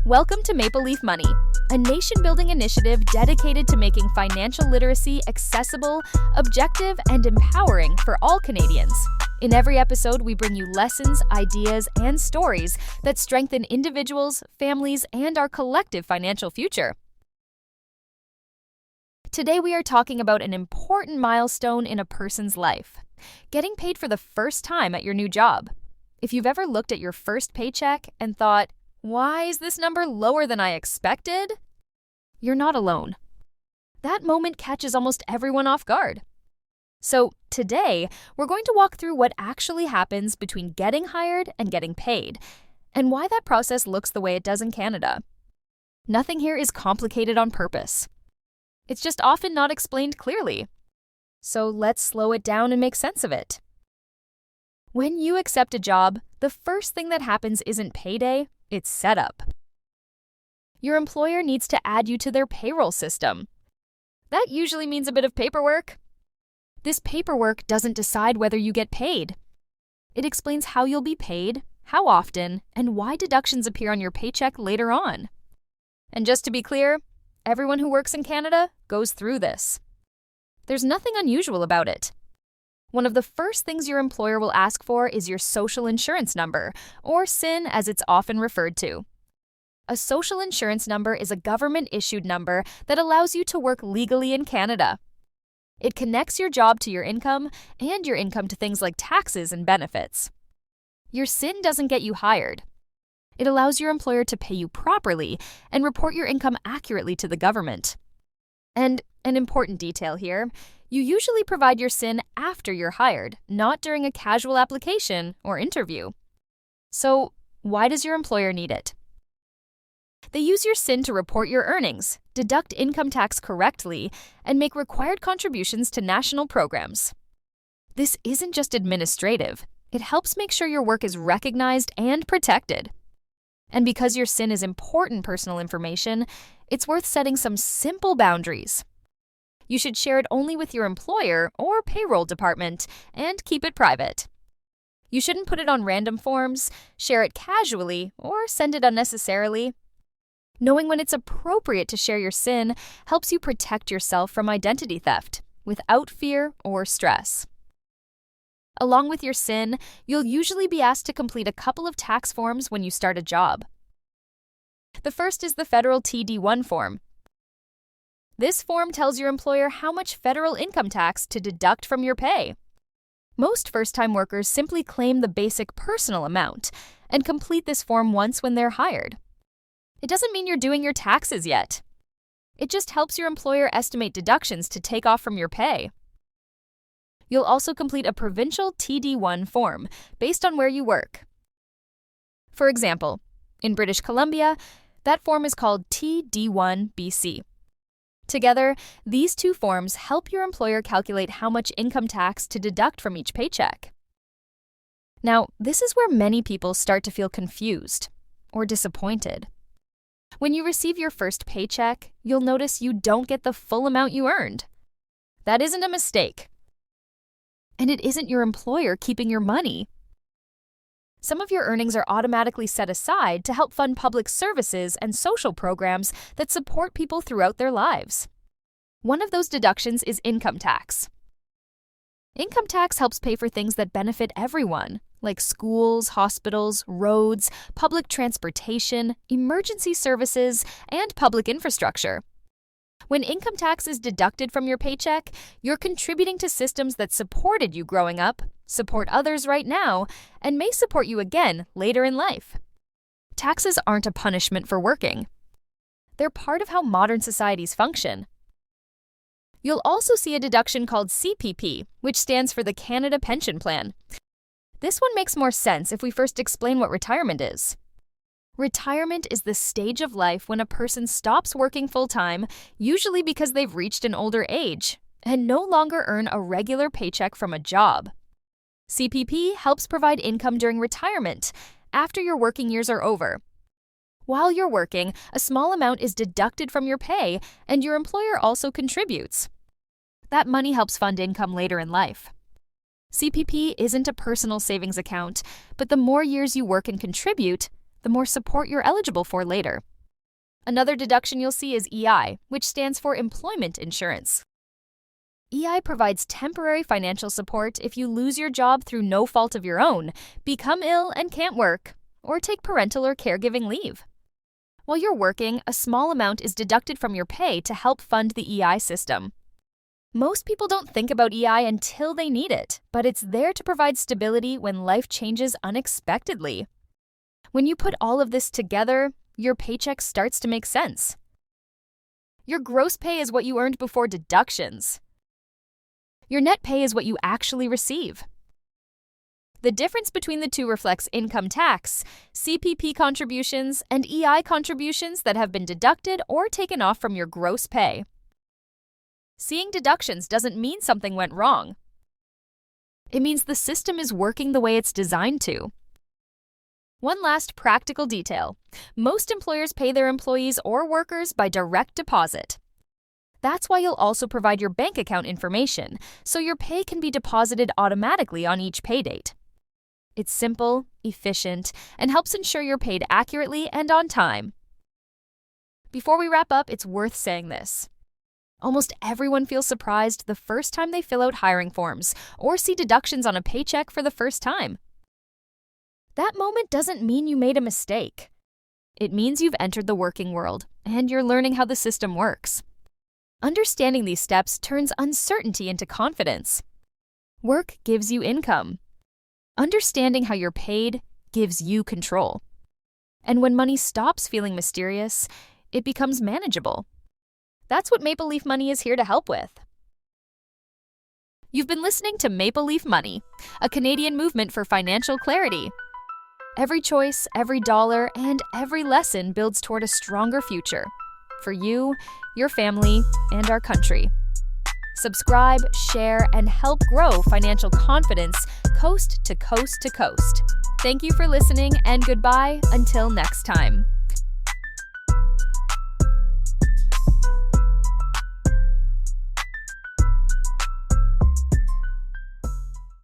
Welcome to Maple Leaf Money, a nation-building initiative dedicated to making financial literacy accessible, objective, and empowering for all Canadians. In every episode, we bring you lessons, ideas, and stories that strengthen individuals, families, and our collective financial future. Today, we are talking about an important milestone in a person's life: getting paid for the first time at your new job. If you've ever looked at your first paycheck and thought, "Why is this number lower than I expected?" You're not alone. That moment catches almost everyone off guard. So today, we're going to walk through what actually happens between getting hired and getting paid, and why that process looks the way it does in Canada. Nothing here is complicated on purpose. It's just often not explained clearly. So let's slow it down and make sense of it. When you accept a job, the first thing that happens isn't payday, it's setup. Your employer needs to add you to their payroll system. That usually means a bit of paperwork. This paperwork doesn't decide whether you get paid. It explains how you'll be paid, how often, and why deductions appear on your paycheck later on. And just to be clear, everyone who works in Canada goes through this. There's nothing unusual about it. One of the first things your employer will ask for is your social insurance number, or S.I.N as it's often referred to. A social insurance number is a government-issued number that allows you to work legally in Canada. It connects your job to your income and your income to things like taxes and benefits. Your S.I.N doesn't get you hired. It allows your employer to pay you properly and report your income accurately to the government. And an important detail here, you usually provide your S.I.N after you're hired, not during a casual application or interview. So, why does your employer need it? They use your S.I.N to report your earnings, deduct income tax correctly, and make required contributions to national programs. This isn't just administrative. It helps make sure your work is recognized and protected. And because your S.I.N is important personal information, it's worth setting some simple boundaries. You should share it only with your employer or payroll department and keep it private. You shouldn't put it on random forms, share it casually, or send it unnecessarily. Knowing when it's appropriate to share your S.I.N helps you protect yourself from identity theft without fear or stress. Along with your S.I.N, you'll usually be asked to complete a couple of tax forms when you start a job. The first is the federal TD1 form. This form tells your employer how much federal income tax to deduct from your pay. Most first-time workers simply claim the basic personal amount and complete this form once when they're hired. It doesn't mean you're doing your taxes yet. It just helps your employer estimate deductions to take off from your pay. You'll also complete a provincial TD1 form based on where you work. For example, in British Columbia, that form is called TD1BC. Together, these two forms help your employer calculate how much income tax to deduct from each paycheck. Now, this is where many people start to feel confused or disappointed. When you receive your first paycheck, you'll notice you don't get the full amount you earned. That isn't a mistake. And it isn't your employer keeping your money. Some of your earnings are automatically set aside to help fund public services and social programs that support people throughout their lives. One of those deductions is income tax. Income tax helps pay for things that benefit everyone, like schools, hospitals, roads, public transportation, emergency services, and public infrastructure. When income tax is deducted from your paycheck, you're contributing to systems that supported you growing up, support others right now, and may support you again later in life. Taxes aren't a punishment for working. They're part of how modern societies function. You'll also see a deduction called C.P.P, which stands for the Canada Pension Plan. This one makes more sense if we first explain what retirement is. Retirement is the stage of life when a person stops working full-time, usually because they've reached an older age, and no longer earn a regular paycheck from a job. C.P.P helps provide income during retirement, after your working years are over. While you're working, a small amount is deducted from your pay, and your employer also contributes. That money helps fund income later in life. C.P.P isn't a personal savings account, but the more years you work and contribute, the more support you're eligible for later, Another deduction you'll see is EI, which stands for Employment Insurance. EI provides temporary financial support if you lose your job through no fault of your own, become ill and can't work, or take parental or caregiving leave. While you're working, a small amount is deducted from your pay to help fund the EI system. Most people don't think about EI until they need it, but it's there to provide stability when life changes unexpectedly. When you put all of this together, your paycheck starts to make sense. Your gross pay is what you earned before deductions. Your net pay is what you actually receive. The difference between the two reflects income tax, C.P.P contributions, and EI contributions that have been deducted or taken off from your gross pay. Seeing deductions doesn't mean something went wrong. It means the system is working the way it's designed to. One last practical detail. Most employers pay their employees or workers by direct deposit. That's why you'll also provide your bank account information, so your pay can be deposited automatically on each pay date. It's simple, efficient, and helps ensure you're paid accurately and on time. Before we wrap up, it's worth saying this. Almost everyone feels surprised the first time they fill out hiring forms or see deductions on a paycheck for the first time. That moment doesn't mean you made a mistake. It means you've entered the working world and you're learning how the system works. Understanding these steps turns uncertainty into confidence. Work gives you income. Understanding how you're paid gives you control. And when money stops feeling mysterious, it becomes manageable. That's what Maple Leaf Money is here to help with. You've been listening to Maple Leaf Money, a Canadian movement for financial clarity. Every choice, every dollar, and every lesson builds toward a stronger future. For you, your family, and our country. Subscribe, share, and help grow financial confidence coast to coast to coast. Thank you for listening, and goodbye until next time.